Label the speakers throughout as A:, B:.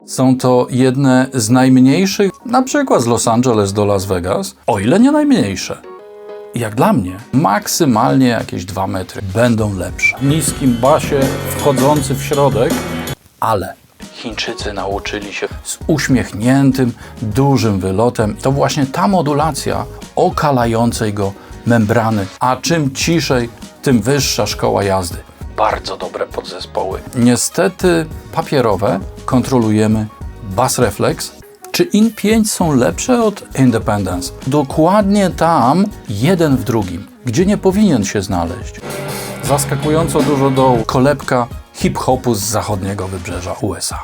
A: Są to jedne z najmniejszych, na przykład z Los Angeles do Las Vegas, o ile nie najmniejsze. Jak dla mnie, maksymalnie jakieś 2 metry będą lepsze. W niskim basie wchodzący w środek, ale Chińczycy nauczyli się z uśmiechniętym, dużym wylotem. To właśnie ta modulacja okalającej go membrany, a czym ciszej, tym wyższa szkoła jazdy. Bardzo dobre podzespoły. Niestety papierowe kontrolujemy Bass Reflex. Czy IN5 są lepsze od Independence? Dokładnie tam, jeden w drugim, gdzie nie powinien się znaleźć. Zaskakująco dużo dołu, kolebka hip-hopu z zachodniego wybrzeża USA.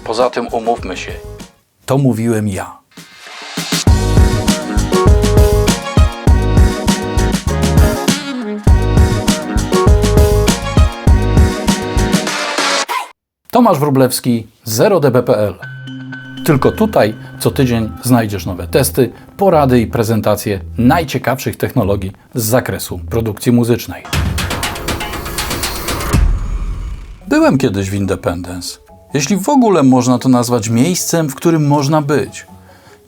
A: Poza tym umówmy się, to mówiłem ja. Tomasz Wróblewski, 0db.pl. Tylko tutaj co tydzień znajdziesz nowe testy, porady i prezentacje najciekawszych technologii z zakresu produkcji muzycznej. Byłem kiedyś w Independence. Jeśli w ogóle można to nazwać miejscem, w którym można być.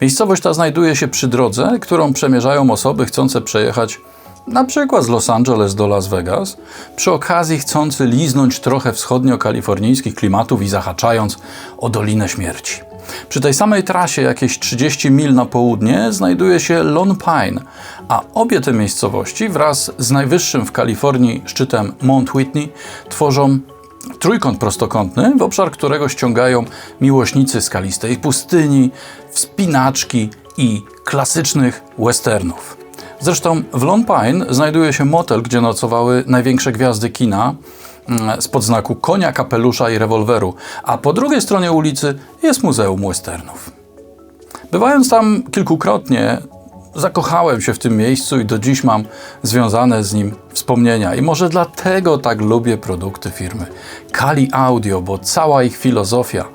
A: Miejscowość ta znajduje się przy drodze, którą przemierzają osoby chcące przejechać na przykład z Los Angeles do Las Vegas, przy okazji chcący liznąć trochę wschodnio-kalifornijskich klimatów i zahaczając o Dolinę Śmierci. Przy tej samej trasie, jakieś 30 mil na południe, znajduje się Lone Pine, a obie te miejscowości wraz z najwyższym w Kalifornii szczytem Mount Whitney tworzą trójkąt prostokątny, w obszar którego ściągają miłośnicy skalistej pustyni, wspinaczki i klasycznych westernów. Zresztą w Lone Pine znajduje się motel, gdzie nocowały największe gwiazdy kina spod znaku konia, kapelusza i rewolweru, a po drugiej stronie ulicy jest Muzeum Westernów. Bywając tam kilkukrotnie, zakochałem się w tym miejscu i do dziś mam związane z nim wspomnienia. I może dlatego tak lubię produkty firmy Kali Audio, bo cała ich filozofia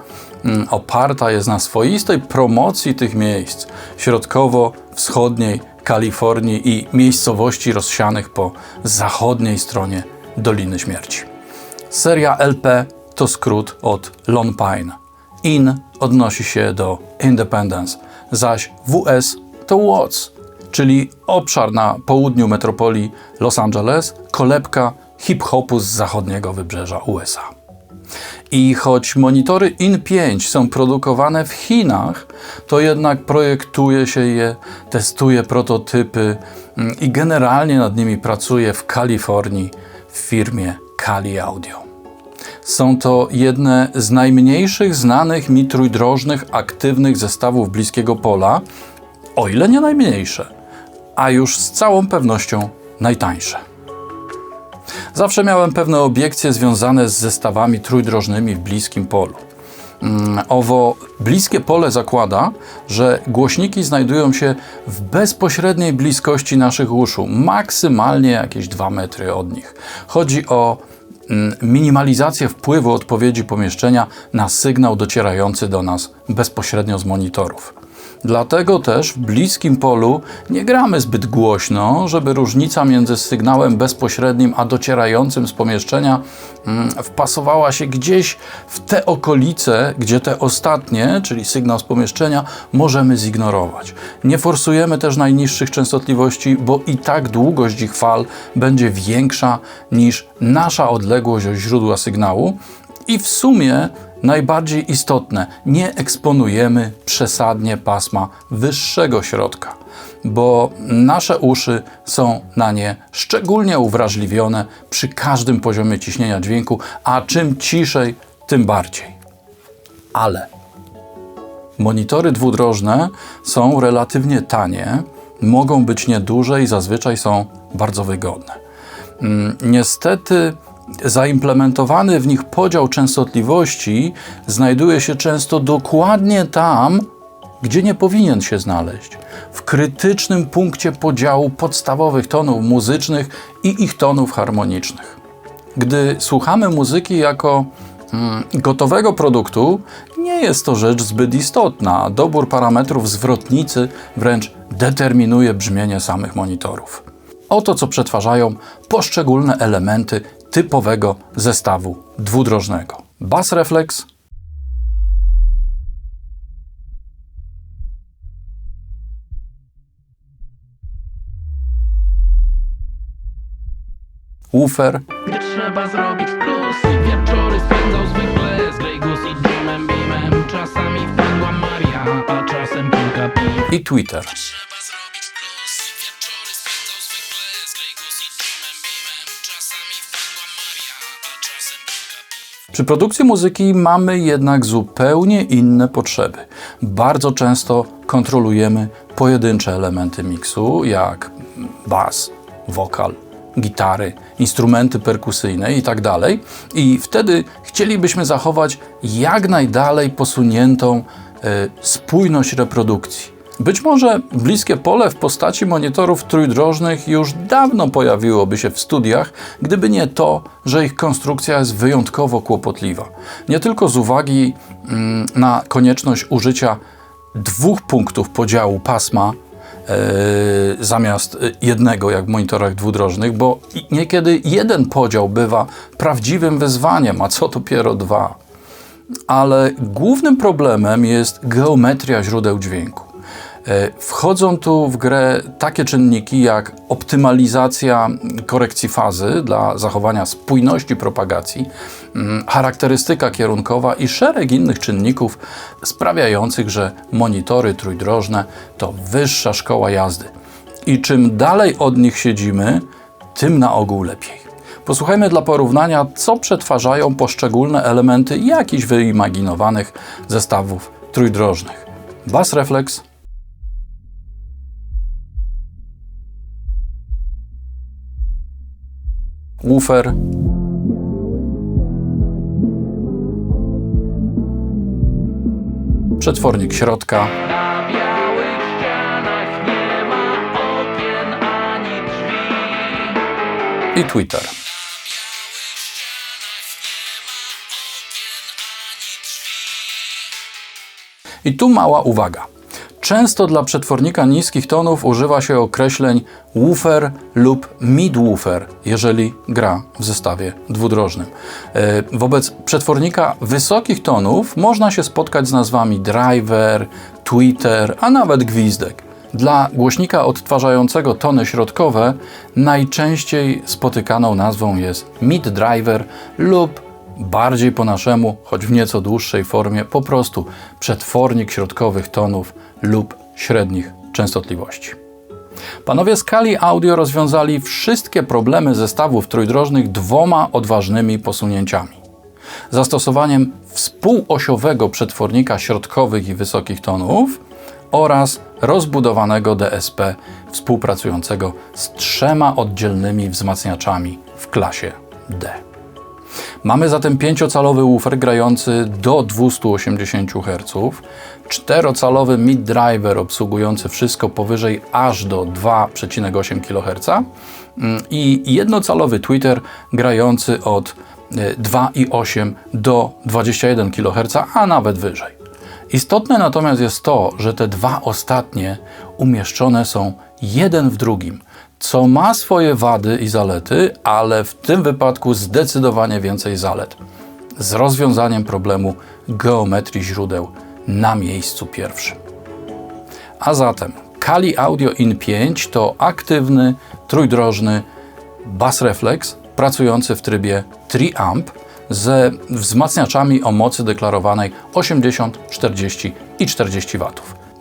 A: oparta jest na swoistej promocji tych miejsc środkowo-wschodniej Kalifornii i miejscowości rozsianych po zachodniej stronie Doliny Śmierci. Seria LP to skrót od Lone Pine. IN odnosi się do Independence, zaś WS to Watts, czyli obszar na południu metropolii Los Angeles, kolebka hip-hopu z zachodniego wybrzeża USA. I choć monitory IN5 są produkowane w Chinach, to jednak projektuje się je, testuje prototypy i generalnie nad nimi pracuje w Kalifornii w firmie Kali Audio. Są to jedne z najmniejszych znanych mi trójdrożnych aktywnych zestawów bliskiego pola, o ile nie najmniejsze, a już z całą pewnością najtańsze. Zawsze miałem pewne obiekcje związane z zestawami trójdrożnymi w bliskim polu. Owo bliskie pole zakłada, że głośniki znajdują się w bezpośredniej bliskości naszych uszu, maksymalnie jakieś 2 metry od nich. Chodzi o minimalizację wpływu odpowiedzi pomieszczenia na sygnał docierający do nas bezpośrednio z monitorów. Dlatego też w bliskim polu nie gramy zbyt głośno, żeby różnica między sygnałem bezpośrednim a docierającym z pomieszczenia wpasowała się gdzieś w te okolice, gdzie te ostatnie, czyli sygnał z pomieszczenia, możemy zignorować. Nie forsujemy też najniższych częstotliwości, bo i tak długość ich fal będzie większa niż nasza odległość od źródła sygnału. I w sumie najbardziej istotne, nie eksponujemy przesadnie pasma wyższego środka, bo nasze uszy są na nie szczególnie uwrażliwione przy każdym poziomie ciśnienia dźwięku, a czym ciszej, tym bardziej. Ale monitory dwudrożne są relatywnie tanie, mogą być nieduże i zazwyczaj są bardzo wygodne. Niestety zaimplementowany w nich podział częstotliwości znajduje się często dokładnie tam, gdzie nie powinien się znaleźć. W krytycznym punkcie podziału podstawowych tonów muzycznych i ich tonów harmonicznych. Gdy słuchamy muzyki jako gotowego produktu, nie jest to rzecz zbyt istotna. Dobór parametrów zwrotnicy wręcz determinuje brzmienie samych monitorów. Oto co przetwarzają poszczególne elementy typowego zestawu dwudrożnego. Bass Reflex, woofer,
B: Trzeba zrobić plus. Wieczory spędzał zwykle z Grey Goose i Jimem Beamem. Czasami wpadła Maria, a czasem kilka piw.
A: i Twitter.
B: Trzeba zrobić plus. Wieczory spędzał zwykle z Grey Goose i Jimem Beamem. Czasami wpadła Maria, a czasem kilka piw.
A: Przy produkcji muzyki mamy jednak zupełnie inne potrzeby. Bardzo często kontrolujemy pojedyncze elementy miksu, jak bas, wokal, gitary, instrumenty perkusyjne itd. I wtedy chcielibyśmy zachować jak najdalej posuniętą spójność reprodukcji. Być może bliskie pole w postaci monitorów trójdrożnych już dawno pojawiłoby się w studiach, gdyby nie to, że ich konstrukcja jest wyjątkowo kłopotliwa. Nie tylko z uwagi na konieczność użycia 2 punktów podziału pasma zamiast jednego, jak w monitorach dwudrożnych, bo niekiedy jeden podział bywa prawdziwym wyzwaniem, a co dopiero 2. Ale głównym problemem jest geometria źródeł dźwięku. Wchodzą tu w grę takie czynniki jak optymalizacja korekcji fazy dla zachowania spójności propagacji, charakterystyka kierunkowa i szereg innych czynników sprawiających, że monitory trójdrożne to wyższa szkoła jazdy. I czym dalej od nich siedzimy, tym na ogół lepiej. Posłuchajmy dla porównania, co przetwarzają poszczególne elementy jakichś wyimaginowanych zestawów trójdrożnych. Bass Reflex, woofer, przetwornik środka,
B: Na białych ścianach nie ma okien ani drzwi.
A: i Twitter. I tu mała uwaga. Często dla przetwornika niskich tonów używa się określeń woofer lub mid-woofer, jeżeli gra w zestawie dwudrożnym. Wobec przetwornika wysokich tonów można się spotkać z nazwami driver, tweeter, a nawet gwizdek. Dla głośnika odtwarzającego tony środkowe najczęściej spotykaną nazwą jest mid-driver lub bardziej po naszemu, choć w nieco dłuższej formie, po prostu przetwornik środkowych tonów lub średnich częstotliwości. Panowie z Kali Audio rozwiązali wszystkie problemy zestawów trójdrożnych 2 odważnymi posunięciami. Zastosowaniem współosiowego przetwornika środkowych i wysokich tonów oraz rozbudowanego DSP współpracującego z 3 oddzielnymi wzmacniaczami w klasie D. Mamy zatem 5-calowy woofer grający do 280 Hz, 4-calowy mid-driver obsługujący wszystko powyżej aż do 2,8 kHz i 1-calowy tweeter grający od 2,8 do 21 kHz, a nawet wyżej. Istotne natomiast jest to, że te 2 ostatnie umieszczone są jeden w drugim, co ma swoje wady i zalety, ale w tym wypadku zdecydowanie więcej zalet. Z rozwiązaniem problemu geometrii źródeł na miejscu pierwszym. A zatem Kali Audio In5 to aktywny, trójdrożny Bass Reflex pracujący w trybie Tri-Amp ze wzmacniaczami o mocy deklarowanej 80, 40 i 40 W.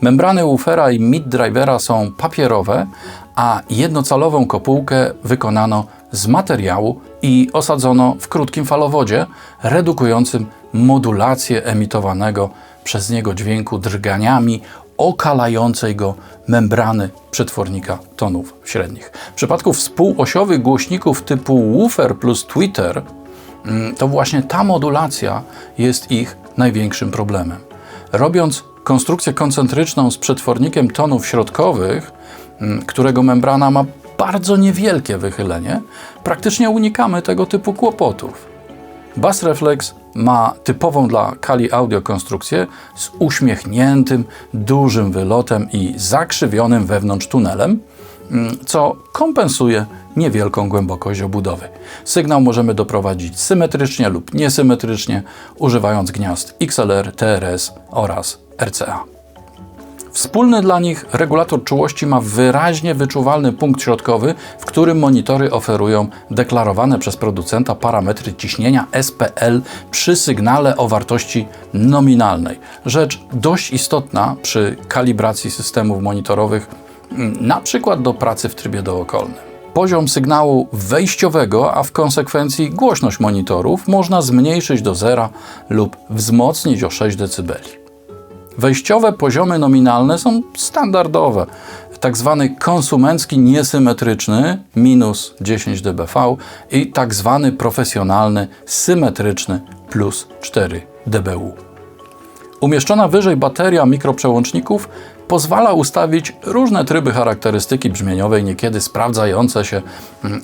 A: Membrany woofera i mid-drivera są papierowe, a 1-calową kopułkę wykonano z materiału i osadzono w krótkim falowodzie, redukującym modulację emitowanego przez niego dźwięku drganiami okalającej go membrany przetwornika tonów średnich. W przypadku współosiowych głośników typu woofer plus tweeter to właśnie ta modulacja jest ich największym problemem. Robiąc konstrukcję koncentryczną z przetwornikiem tonów środkowych, którego membrana ma bardzo niewielkie wychylenie, praktycznie unikamy tego typu kłopotów. Bass Reflex ma typową dla Kali Audio konstrukcję z uśmiechniętym, dużym wylotem i zakrzywionym wewnątrz tunelem, co kompensuje niewielką głębokość obudowy. Sygnał możemy doprowadzić symetrycznie lub niesymetrycznie, używając gniazd XLR, TRS oraz RCA. Wspólny dla nich regulator czułości ma wyraźnie wyczuwalny punkt środkowy, w którym monitory oferują deklarowane przez producenta parametry ciśnienia SPL przy sygnale o wartości nominalnej. Rzecz dość istotna przy kalibracji systemów monitorowych, na przykład do pracy w trybie dookolnym. Poziom sygnału wejściowego, a w konsekwencji głośność monitorów można zmniejszyć do zera lub wzmocnić o 6 dB. Wejściowe poziomy nominalne są standardowe. Tak zwany konsumencki niesymetryczny minus 10 dBV i tak zwany profesjonalny symetryczny plus 4 dBU. Umieszczona wyżej bateria mikroprzełączników pozwala ustawić różne tryby charakterystyki brzmieniowej, niekiedy sprawdzające się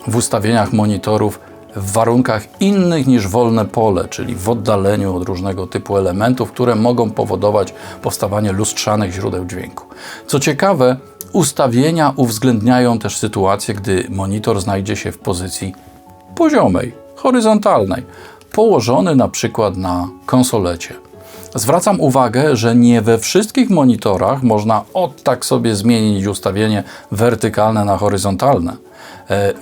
A: w ustawieniach monitorów w warunkach innych niż wolne pole, czyli w oddaleniu od różnego typu elementów, które mogą powodować powstawanie lustrzanych źródeł dźwięku. Co ciekawe, ustawienia uwzględniają też sytuację, gdy monitor znajdzie się w pozycji poziomej, horyzontalnej, położony na przykład na konsolecie. Zwracam uwagę, że nie we wszystkich monitorach można tak sobie zmienić ustawienie wertykalne na horyzontalne.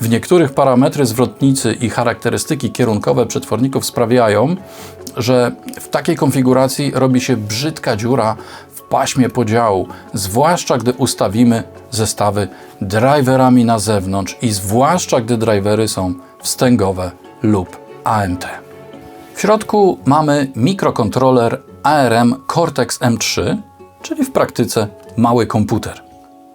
A: W niektórych parametry zwrotnicy i charakterystyki kierunkowe przetworników sprawiają, że w takiej konfiguracji robi się brzydka dziura w paśmie podziału, zwłaszcza gdy ustawimy zestawy driverami na zewnątrz i zwłaszcza gdy drivery są wstęgowe lub AMT. W środku mamy mikrokontroler ARM Cortex-M3, czyli w praktyce mały komputer.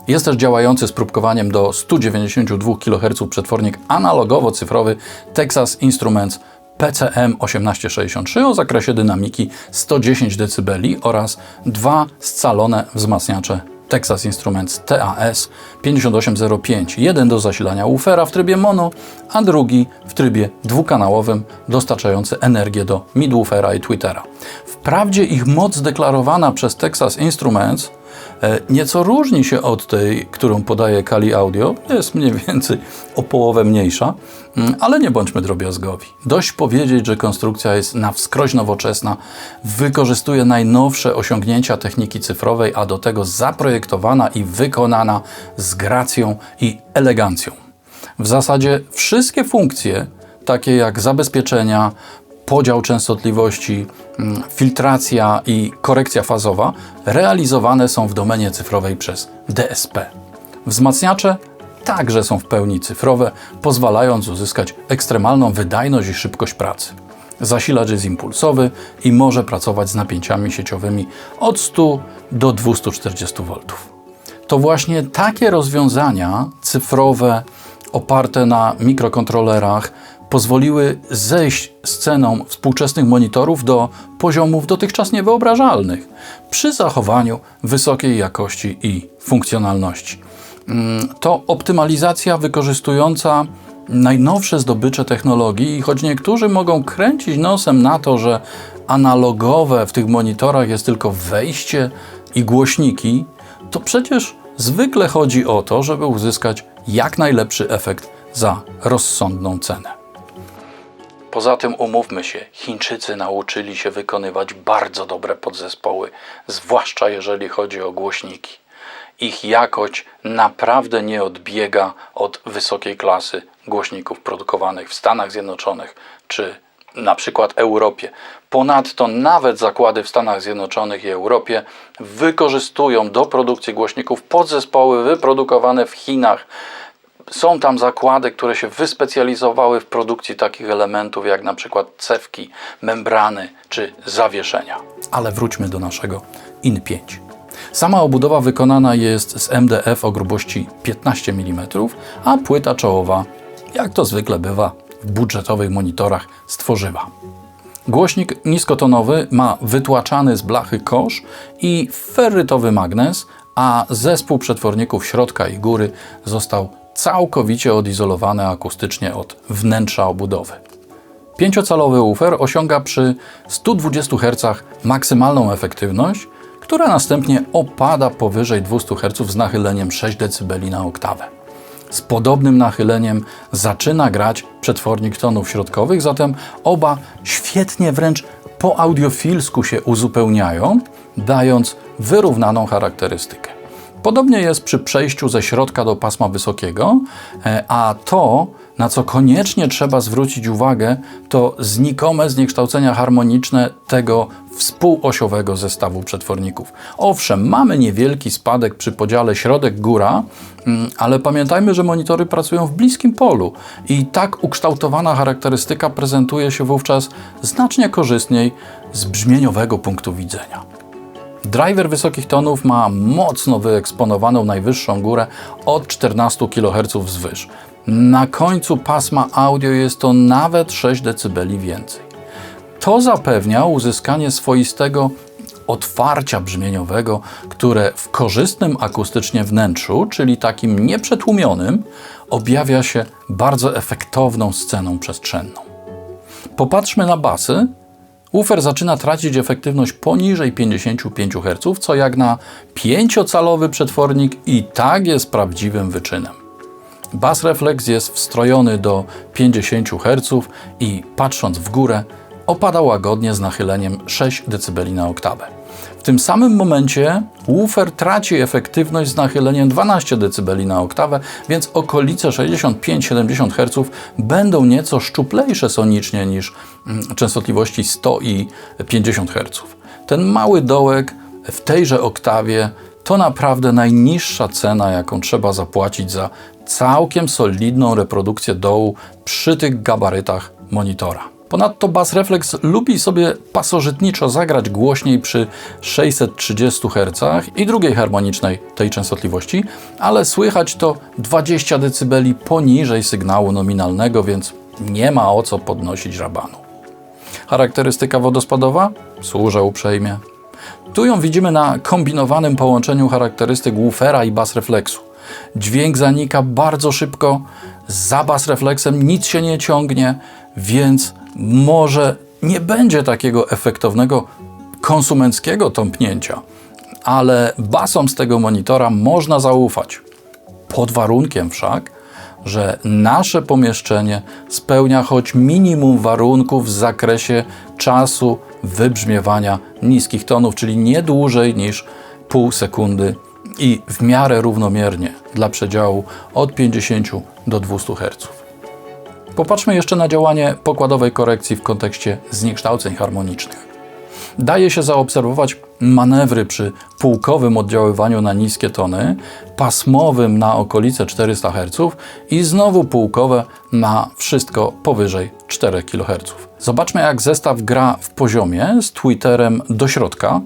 A: Jest też działający z próbkowaniem do 192 kHz przetwornik analogowo-cyfrowy Texas Instruments PCM1863 o zakresie dynamiki 110 dB oraz dwa scalone wzmacniacze Texas Instruments TAS 5805. Jeden do zasilania woofera w trybie mono, a drugi w trybie dwukanałowym dostarczający energię do midwoofera i tweetera. Wprawdzie ich moc deklarowana przez Texas Instruments nieco różni się od tej, którą podaje Kali Audio, jest mniej więcej o połowę mniejsza, ale nie bądźmy drobiazgowi. Dość powiedzieć, że konstrukcja jest na wskroś nowoczesna, wykorzystuje najnowsze osiągnięcia techniki cyfrowej, a do tego zaprojektowana i wykonana z gracją i elegancją. W zasadzie wszystkie funkcje, takie jak zabezpieczenia, podział częstotliwości, filtracja i korekcja fazowa realizowane są w domenie cyfrowej przez DSP. Wzmacniacze także są w pełni cyfrowe, pozwalając uzyskać ekstremalną wydajność i szybkość pracy. Zasilacz jest impulsowy i może pracować z napięciami sieciowymi od 100 do 240 V. To właśnie takie rozwiązania cyfrowe oparte na mikrokontrolerach pozwoliły zejść z ceną współczesnych monitorów do poziomów dotychczas niewyobrażalnych przy zachowaniu wysokiej jakości i funkcjonalności. To optymalizacja wykorzystująca najnowsze zdobycze technologii i choć niektórzy mogą kręcić nosem na to, że analogowe w tych monitorach jest tylko wejście i głośniki, to przecież zwykle chodzi o to, żeby uzyskać jak najlepszy efekt za rozsądną cenę. Poza tym umówmy się, Chińczycy nauczyli się wykonywać bardzo dobre podzespoły, zwłaszcza jeżeli chodzi o głośniki. Ich jakość naprawdę nie odbiega od wysokiej klasy głośników produkowanych w Stanach Zjednoczonych czy na przykład Europie. Ponadto nawet zakłady w Stanach Zjednoczonych i Europie wykorzystują do produkcji głośników podzespoły wyprodukowane w Chinach. Są tam zakłady, które się wyspecjalizowały w produkcji takich elementów jak na przykład cewki, membrany czy zawieszenia. Ale wróćmy do naszego IN5. Sama obudowa wykonana jest z MDF o grubości 15 mm, a płyta czołowa, jak to zwykle bywa w budżetowych monitorach, z tworzywa. Głośnik niskotonowy ma wytłaczany z blachy kosz i ferrytowy magnes, a zespół przetworników środka i góry został całkowicie odizolowany akustycznie od wnętrza obudowy. 5-calowy woofer osiąga przy 120 Hz maksymalną efektywność, która następnie opada powyżej 200 Hz z nachyleniem 6 dB na oktawę. Z podobnym nachyleniem zaczyna grać przetwornik tonów środkowych, zatem oba świetnie, wręcz po audiofilsku się uzupełniają, dając wyrównaną charakterystykę. Podobnie jest przy przejściu ze środka do pasma wysokiego, a to, na co koniecznie trzeba zwrócić uwagę, to znikome zniekształcenia harmoniczne tego współosiowego zestawu przetworników. Owszem, mamy niewielki spadek przy podziale środek-góra, ale pamiętajmy, że monitory pracują w bliskim polu i tak ukształtowana charakterystyka prezentuje się wówczas znacznie korzystniej z brzmieniowego punktu widzenia. Driver wysokich tonów ma mocno wyeksponowaną najwyższą górę od 14 kHz wzwyż. Na końcu pasma audio jest to nawet 6 dB więcej. To zapewnia uzyskanie swoistego otwarcia brzmieniowego, które w korzystnym akustycznie wnętrzu, czyli takim nieprzetłumionym, objawia się bardzo efektowną sceną przestrzenną. Popatrzmy na basy. Woofer zaczyna tracić efektywność poniżej 55 Hz, co jak na 5-calowy przetwornik i tak jest prawdziwym wyczynem. Bass Reflex jest wstrojony do 50 Hz i patrząc w górę opada łagodnie z nachyleniem 6 dB na oktawę. W tym samym momencie woofer traci efektywność z nachyleniem 12 dB na oktawę, więc okolice 65-70 Hz będą nieco szczuplejsze sonicznie niż częstotliwości 100 i 50 Hz. Ten mały dołek w tejże oktawie to naprawdę najniższa cena, jaką trzeba zapłacić za całkiem solidną reprodukcję dołu przy tych gabarytach monitora. Ponadto Bass Reflex lubi sobie pasożytniczo zagrać głośniej przy 630 Hz i drugiej harmonicznej tej częstotliwości, ale słychać to 20 dB poniżej sygnału nominalnego, więc nie ma o co podnosić rabanu. Charakterystyka wodospadowa? Służę uprzejmie. Tu ją widzimy na kombinowanym połączeniu charakterystyk woofera i Bass Reflexu. Dźwięk zanika bardzo szybko, za Bass Reflexem nic się nie ciągnie, więc może nie będzie takiego efektownego konsumenckiego tąpnięcia, ale basom z tego monitora można zaufać. Pod warunkiem wszak, że nasze pomieszczenie spełnia choć minimum warunków w zakresie czasu wybrzmiewania niskich tonów, czyli nie dłużej niż pół sekundy i w miarę równomiernie dla przedziału od 50 do 200 Hz. Popatrzmy jeszcze na działanie pokładowej korekcji w kontekście zniekształceń harmonicznych. Daje się zaobserwować manewry przy półkowym oddziaływaniu na niskie tony, pasmowym na okolice 400 Hz i znowu półkowe na wszystko powyżej 4 kHz. Zobaczmy, jak zestaw gra w poziomie z tweeterem do środka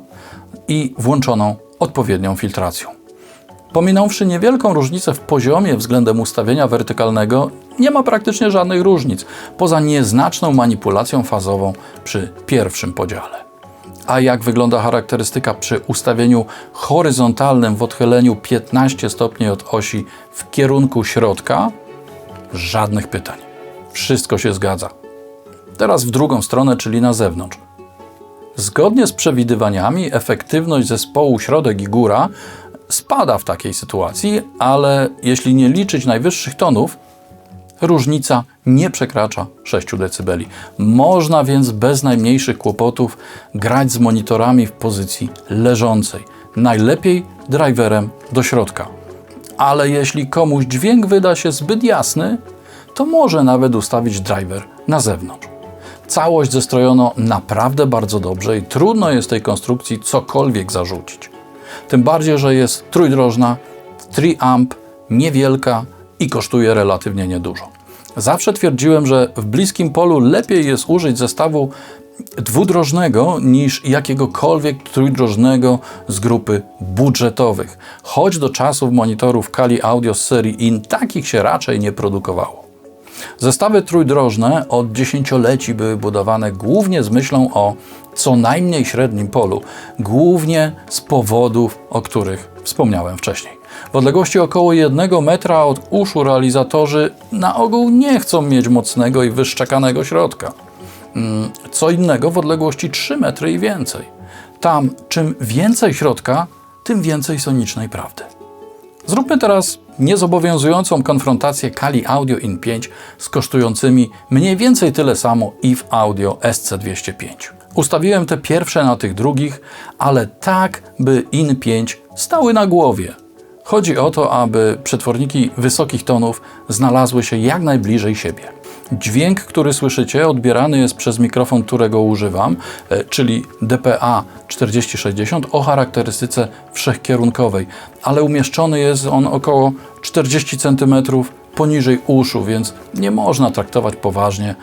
A: i włączoną odpowiednią filtracją. Pominąwszy niewielką różnicę w poziomie względem ustawienia wertykalnego, nie ma praktycznie żadnych różnic, poza nieznaczną manipulacją fazową przy pierwszym podziale. A jak wygląda charakterystyka przy ustawieniu horyzontalnym w odchyleniu 15 stopni od osi w kierunku środka? Żadnych pytań. Wszystko się zgadza. Teraz w drugą stronę, czyli na zewnątrz. Zgodnie z przewidywaniami efektywność zespołu środek i góra spada w takiej sytuacji, ale jeśli nie liczyć najwyższych tonów, różnica nie przekracza 6 dB. Można więc bez najmniejszych kłopotów grać z monitorami w pozycji leżącej. Najlepiej driverem do środka. Ale jeśli komuś dźwięk wyda się zbyt jasny, to może nawet ustawić driver na zewnątrz. Całość zestrojono naprawdę bardzo dobrze i trudno jest tej konstrukcji cokolwiek zarzucić. Tym bardziej, że jest trójdrożna, 3 amp, niewielka i kosztuje relatywnie niedużo. Zawsze twierdziłem, że w bliskim polu lepiej jest użyć zestawu dwudrożnego niż jakiegokolwiek trójdrożnego z grupy budżetowych. Choć do czasów monitorów Kali Audio z serii IN takich się raczej nie produkowało. Zestawy trójdrożne od dziesięcioleci były budowane głównie z myślą o co najmniej średnim polu, głównie z powodów, o których wspomniałem wcześniej. W odległości około 1 metra od uszu realizatorzy na ogół nie chcą mieć mocnego i wyszczekanego środka. Co innego w odległości 3 metry i więcej. Tam czym więcej środka, tym więcej sonicznej prawdy. Zróbmy teraz niezobowiązującą konfrontację Kali Audio IN5 z kosztującymi mniej więcej tyle samo IF Audio SC205. Ustawiłem te pierwsze na tych drugich, ale tak, by IN5 stały na głowie. Chodzi o to, aby przetworniki wysokich tonów znalazły się jak najbliżej siebie. Dźwięk, który słyszycie, odbierany jest przez mikrofon, którego używam, czyli DPA 4060 o charakterystyce wszechkierunkowej, ale umieszczony jest on około 40 cm poniżej uszu, więc nie można traktować poważnie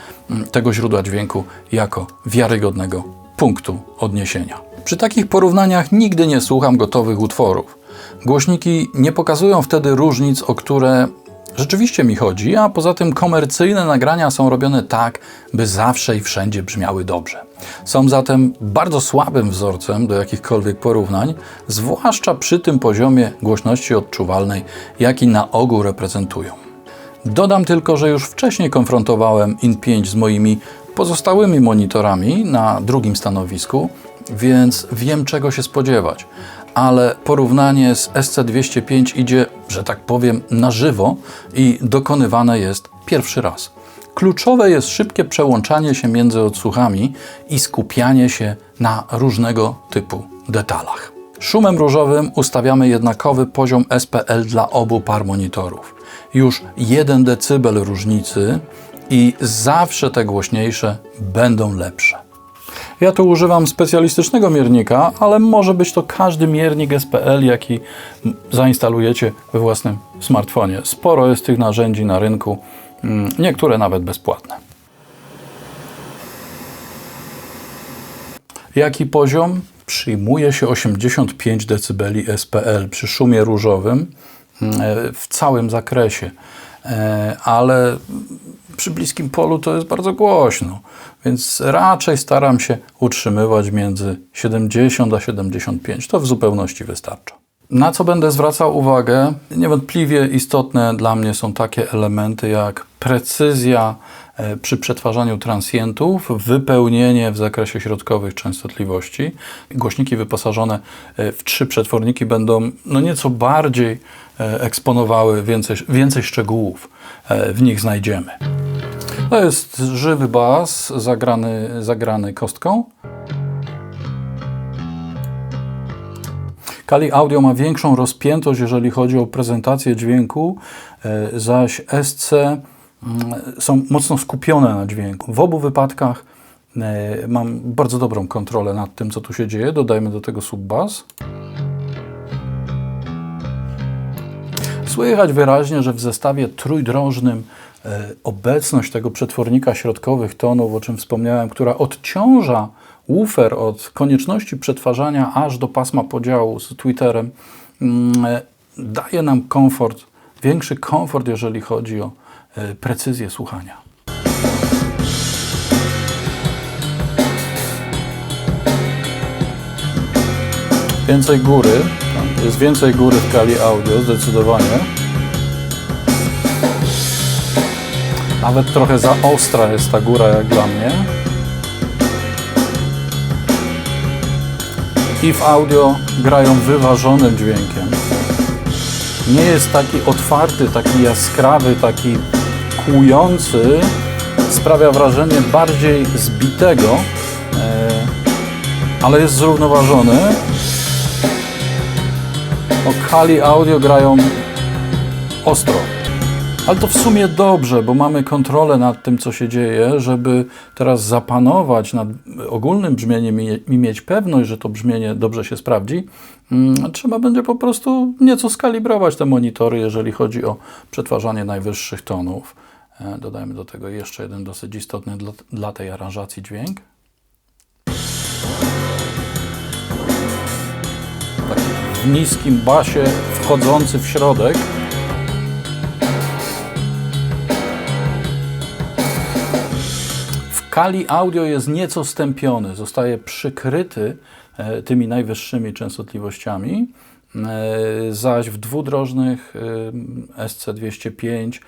A: tego źródła dźwięku jako wiarygodnego punktu odniesienia. Przy takich porównaniach nigdy nie słucham gotowych utworów. Głośniki nie pokazują wtedy różnic, o które rzeczywiście mi chodzi, a poza tym komercyjne nagrania są robione tak, by zawsze i wszędzie brzmiały dobrze. Są zatem bardzo słabym wzorcem do jakichkolwiek porównań, zwłaszcza przy tym poziomie głośności odczuwalnej, jaki na ogół reprezentują. Dodam tylko, że już wcześniej konfrontowałem IN5 z moimi pozostałymi monitorami na drugim stanowisku, więc wiem, czego się spodziewać. Ale porównanie z SC205 idzie, że tak powiem, na żywo i dokonywane jest pierwszy raz. Kluczowe jest szybkie przełączanie się między odsłuchami i skupianie się na różnego typu detalach. Szumem różowym ustawiamy jednakowy poziom SPL dla obu par monitorów. Już 1 dB różnicy i zawsze te głośniejsze będą lepsze. Ja tu używam specjalistycznego miernika, ale może być to każdy miernik SPL, jaki zainstalujecie we własnym smartfonie. Sporo jest tych narzędzi na rynku, niektóre nawet bezpłatne. Jaki poziom? Przyjmuje się 85 dB SPL przy szumie różowym w całym zakresie, ale przy bliskim polu to jest bardzo głośno, więc raczej staram się utrzymywać między 70 a 75. To w zupełności wystarcza. Na co będę zwracał uwagę? Niewątpliwie istotne dla mnie są takie elementy jak precyzja przy przetwarzaniu transientów, wypełnienie w zakresie środkowych częstotliwości. Głośniki wyposażone w 3 przetworniki będą nieco bardziej eksponowały, więcej szczegółów w nich znajdziemy. To jest żywy bas zagrany kostką. Kali Audio ma większą rozpiętość, jeżeli chodzi o prezentację dźwięku, zaś SC są mocno skupione na dźwięku. W obu wypadkach mam bardzo dobrą kontrolę nad tym, co tu się dzieje. Dodajmy do tego subbas. Słychać wyraźnie, że w zestawie trójdrożnym obecność tego przetwornika środkowych tonów, o czym wspomniałem, która odciąża woofer od konieczności przetwarzania aż do pasma podziału z tweeterem, daje nam komfort, większy komfort, jeżeli chodzi o precyzję słuchania. Więcej góry, jest więcej góry w Kali Audio, zdecydowanie. Nawet trochę za ostra jest ta góra, jak dla mnie. I w audio grają wyważonym dźwiękiem. Nie jest taki otwarty, taki jaskrawy, taki kłujący. Sprawia wrażenie bardziej zbitego, ale jest zrównoważony. O Kali Audio grają ostro. Ale to w sumie dobrze, bo mamy kontrolę nad tym, co się dzieje, żeby teraz zapanować nad ogólnym brzmieniem i mieć pewność, że to brzmienie dobrze się sprawdzi. Trzeba będzie po prostu nieco skalibrować te monitory, jeżeli chodzi o przetwarzanie najwyższych tonów. Dodajmy do tego jeszcze jeden dosyć istotny dla tej aranżacji dźwięk. Taki w niskim basie wchodzący w środek. Kali Audio jest nieco stępiony, zostaje przykryty tymi najwyższymi częstotliwościami, zaś w dwudrożnych SC205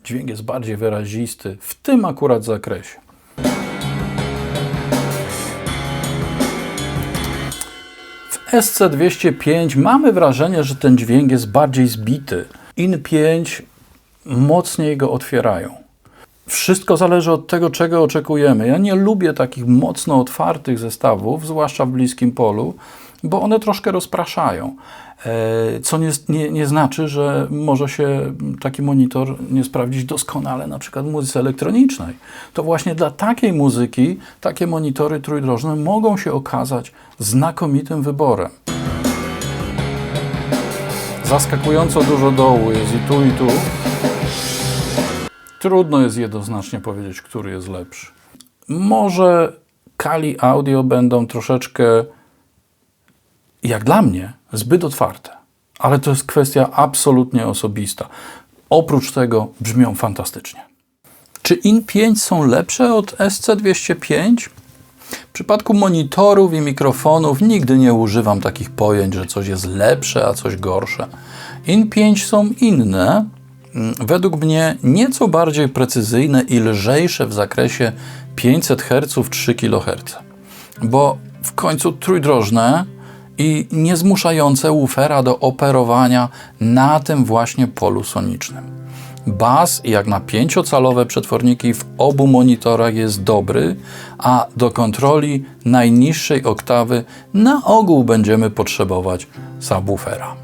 A: dźwięk jest bardziej wyrazisty w tym akurat zakresie. W SC205 mamy wrażenie, że ten dźwięk jest bardziej zbity. IN5 mocniej go otwierają. Wszystko zależy od tego, czego oczekujemy. Ja nie lubię takich mocno otwartych zestawów, zwłaszcza w bliskim polu, bo one troszkę rozpraszają. Co nie znaczy, że może się taki monitor nie sprawdzić doskonale na przykład w muzyce elektronicznej. To właśnie dla takiej muzyki takie monitory trójdrożne mogą się okazać znakomitym wyborem. Zaskakująco dużo dołu jest i tu. Trudno jest jednoznacznie powiedzieć, który jest lepszy. Może Kali Audio będą troszeczkę, jak dla mnie, zbyt otwarte. Ale to jest kwestia absolutnie osobista. Oprócz tego brzmią fantastycznie. Czy IN5 są lepsze od SC205? W przypadku monitorów i mikrofonów nigdy nie używam takich pojęć, że coś jest lepsze, a coś gorsze. IN5 są inne, według mnie nieco bardziej precyzyjne i lżejsze w zakresie 500 Hz, 3 kHz. Bo w końcu trójdrożne i niezmuszające woofera do operowania na tym właśnie polu sonicznym. Bas, jak na 5-calowe przetworniki w obu monitorach jest dobry, a do kontroli najniższej oktawy na ogół będziemy potrzebować subwoofera.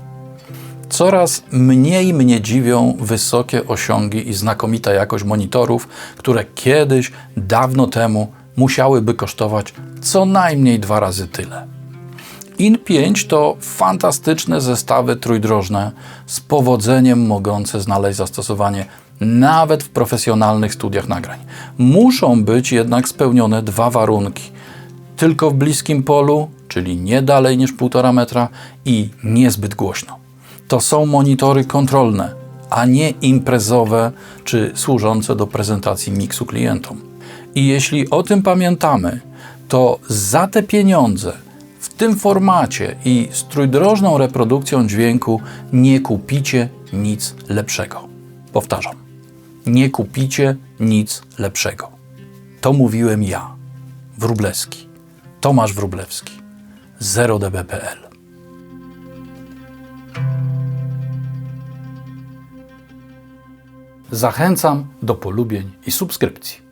A: Coraz mniej mnie dziwią wysokie osiągi i znakomita jakość monitorów, które kiedyś, dawno temu musiałyby kosztować co najmniej 2 razy tyle. IN5 to fantastyczne zestawy trójdrożne z powodzeniem mogące znaleźć zastosowanie nawet w profesjonalnych studiach nagrań. Muszą być jednak spełnione 2 warunki. Tylko w bliskim polu, czyli nie dalej niż 1,5 metra i niezbyt głośno. To są monitory kontrolne, a nie imprezowe czy służące do prezentacji miksu klientom. I jeśli o tym pamiętamy, to za te pieniądze w tym formacie i z trójdrożną reprodukcją dźwięku nie kupicie nic lepszego. Powtarzam, nie kupicie nic lepszego. To mówiłem ja, Wróblewski, Tomasz Wróblewski, 0db.pl. Zachęcam do polubień i subskrypcji.